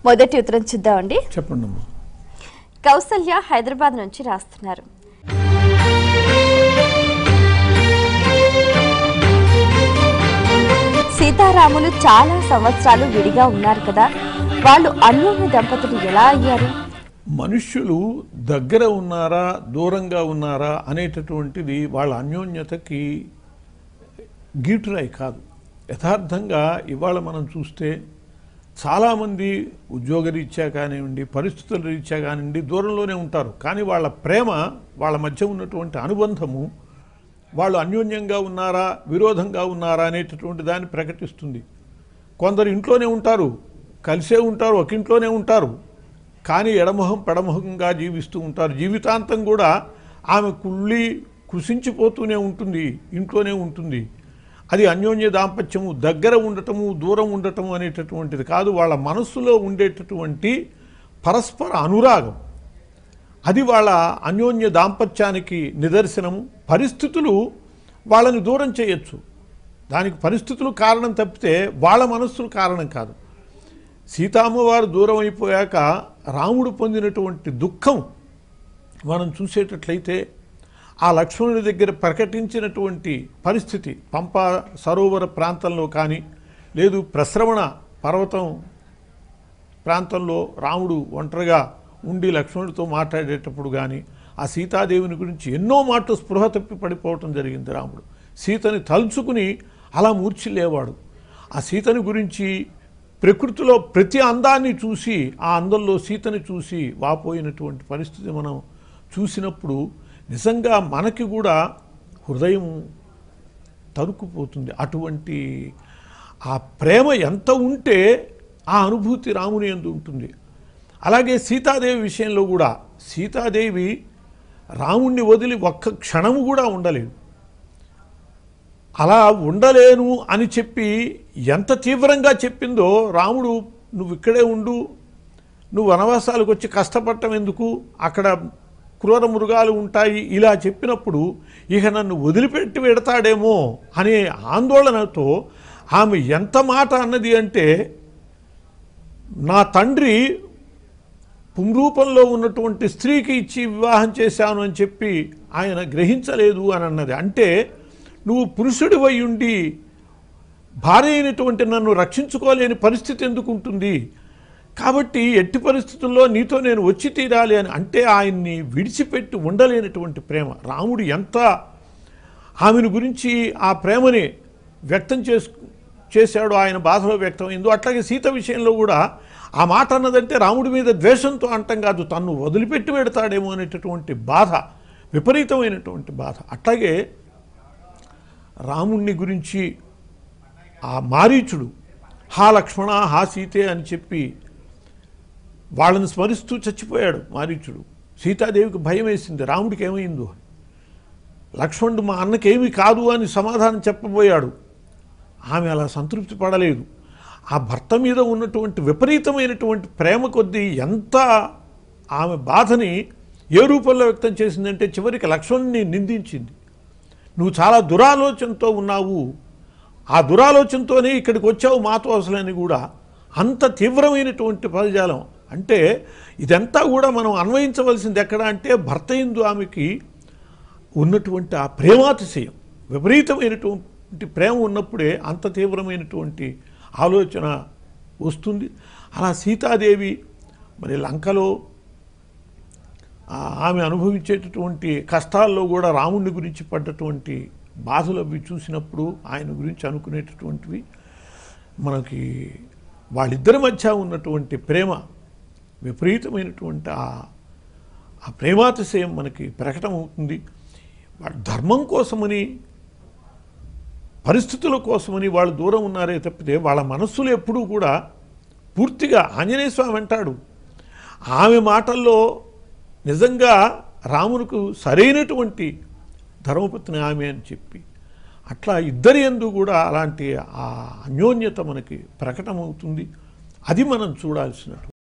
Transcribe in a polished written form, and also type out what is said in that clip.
మొదటి ఉత్తరం చూద్దామండి. చెప్పండి. కౌసల్య హైదరాబాద్ నుంచి రాస్తున్నారు. సీతారాములు చాలా సంవత్సరాలు విడిగా ఉన్నారు కదా, వాళ్ళు అన్యోన్య దంపతులు ఎలా అయ్యారు? మనుష్యులు దగ్గర ఉన్నారా దూరంగా ఉన్నారా అనేటటువంటిది వాళ్ళ అన్యోన్యతకి గీటురాయి కాదు. యథార్థంగా ఇవాళ మనం చూస్తే చాలామంది ఉద్యోగరీత్యా కానివ్వండి, పరిస్థితుల రీత్యా కానివ్వండి దూరంలోనే ఉంటారు. కానీ వాళ్ళ ప్రేమ, వాళ్ళ మధ్య ఉన్నటువంటి అనుబంధము, వాళ్ళు అన్యోన్యంగా ఉన్నారా విరోధంగా ఉన్నారా అనేటటువంటి దాన్ని ప్రకటిస్తుంది. కొందరు ఇంట్లోనే ఉంటారు, కలిసే ఉంటారు, ఒక ఇంట్లోనే ఉంటారు, కానీ ఎడమొహం పెడమొహంగా జీవిస్తూ ఉంటారు. జీవితాంతం కూడా ఆమె కుసించిపోతూనే ఉంటుంది, ఇంట్లోనే ఉంటుంది. అది అన్యోన్య దాంపత్యము. దగ్గర ఉండటము దూరం ఉండటము అనేటటువంటిది కాదు, వాళ్ళ మనస్సులో ఉండేటటువంటి పరస్పర అనురాగం, అది వాళ్ళ అన్యోన్య దాంపత్యానికి నిదర్శనము. పరిస్థితులు వాళ్ళని దూరం చేయొచ్చు, దానికి పరిస్థితులు కారణం తప్పితే వాళ్ళ మనస్సులు కారణం కాదు. సీతామ్మవారు దూరం అయిపోయాక రాముడు పొందినటువంటి దుఃఖం మనం చూసేటట్లయితే ఆ లక్ష్మణుడి దగ్గర ప్రకటించినటువంటి పరిస్థితి, పంపా సరోవర ప్రాంతంలో కానీ, లేదు ప్రశ్రవణ పర్వతం ప్రాంతంలో రాముడు ఒంటరిగా ఉండి లక్ష్మణుడితో మాట్లాడేటప్పుడు కానీ, ఆ సీతాదేవిని గురించి ఎన్నో మాటలు స్పృహ తప్పి పడిపోవటం జరిగింది. రాముడు సీతని తలుచుకుని అలా మూర్ఛిల్లేవాడు. ఆ సీతని గురించి ప్రకృతిలో ప్రతి అందాన్ని చూసి, ఆ అందంలో సీతని చూసి వాపోయినటువంటి పరిస్థితి మనం చూసినప్పుడు నిజంగా మనకి కూడా హృదయం తరుక్కుపోతుంది. అటువంటి ఆ ప్రేమ ఎంత ఉంటే ఆ అనుభూతి రాముని యందు ఉంటుంది. అలాగే సీతాదేవి విషయంలో కూడా సీతాదేవి రాముణ్ణి వదిలి ఒక్క క్షణము కూడా ఉండలేదు. అలా ఉండలేను అని చెప్పి ఎంత తీవ్రంగా చెప్పిందో, రాముడు నువ్వు ఇక్కడే ఉండు, నువ్వు వనవాసాలకు వచ్చి కష్టపడటం ఎందుకు, అక్కడ క్రూర మృగాలు ఉంటాయి, ఇలా చెప్పినప్పుడు ఇక నన్ను వదిలిపెట్టి పెడతాడేమో అనే ఆందోళనతో ఆమె ఎంత మాట అన్నది అంటే, నా తండ్రి పుంరూపంలో ఉన్నటువంటి స్త్రీకి ఇచ్చి వివాహం చేశాను అని చెప్పి ఆయన గ్రహించలేదు అని అన్నది. అంటే నువ్వు పురుషుడివై ఉండి భార్య అయినటువంటి నన్ను రక్షించుకోలేని పరిస్థితి ఎందుకు ఉంటుంది, కాబట్టి ఎట్టి పరిస్థితుల్లో నీతో నేను వచ్చి తీరాలి అని. అంటే ఆయన్ని విడిచిపెట్టి ఉండలేనటువంటి ప్రేమ. రాముడు ఎంత ఆమెను గురించి ఆ ప్రేమని వ్యక్తం చేశాడో, ఆయన బాధలో వ్యక్తమైందో, అట్లాగే సీత విషయంలో కూడా ఆ మాట అన్నదంటే రాముడి మీద ద్వేషంతో అంటం కాదు, తన్ను వదిలిపెట్టి పెడతాడేమో అనేటటువంటి బాధ, విపరీతమైనటువంటి బాధ. అట్లాగే రాముణ్ణి గురించి ఆ మారీచుడు హా లక్ష్మణ హా సీతే అని చెప్పి వాళ్ళని స్మరిస్తూ చచ్చిపోయాడు మారీచుడు. సీతాదేవికి భయం వేసింది, రాముడికి ఏమైందో. లక్ష్మణుడు మా అన్నకేమీ కాదు అని సమాధానం చెప్పబోయాడు. ఆమె అలా సంతృప్తి పడలేదు. ఆ భర్త మీద ఉన్నటువంటి విపరీతమైనటువంటి ప్రేమ కొద్దీ ఎంత ఆమె బాధని ఏ రూపంలో వ్యక్తం చేసిందంటే చివరికి లక్ష్మణుని నిందించింది. నువ్వు చాలా దురాలోచనతో ఉన్నావు, ఆ దురాలోచనతోనే ఇక్కడికి వచ్చావు మాతో అసలని కూడా అంత తీవ్రమైనటువంటి పదజాలం. అంటే ఇదంతా కూడా మనం అన్వయించవలసింది ఎక్కడ అంటే భర్త యందు ఆమెకి ఉన్నటువంటి ఆ ప్రేమాతిశయం, విపరీతమైనటువంటి ప్రేమ ఉన్నప్పుడే అంత తీవ్రమైనటువంటి ఆలోచన వస్తుంది. అలా సీతాదేవి మరి లంకలో ఆమె అనుభవించేటటువంటి కష్టాల్లో కూడా రాముడి గురించి పడ్డటువంటి బాధలు అవి చూసినప్పుడు ఆయన గురించి అనుకునేటటువంటివి మనకి వాళ్ళిద్దరి మధ్య ఉన్నటువంటి ప్రేమ, విపరీతమైనటువంటి ఆ ప్రేమాతిశయం మనకి ప్రకటమవుతుంది. ధర్మం కోసమని, పరిస్థితుల కోసమని వాళ్ళు దూరం ఉన్నారే తప్పితే వాళ్ళ మనస్సులు ఎప్పుడూ కూడా పూర్తిగా ఆంజనేయ స్వామి అంటాడు, ఆమె మాటల్లో నిజంగా రామునికి సరైనటువంటి ధర్మపత్ని ఆమె అని చెప్పి, అట్లా ఇద్దరి యందు కూడా అలాంటి ఆ అన్యోన్యత మనకి ప్రకటమవుతుంది. అది మనం చూడాల్సినటువంటి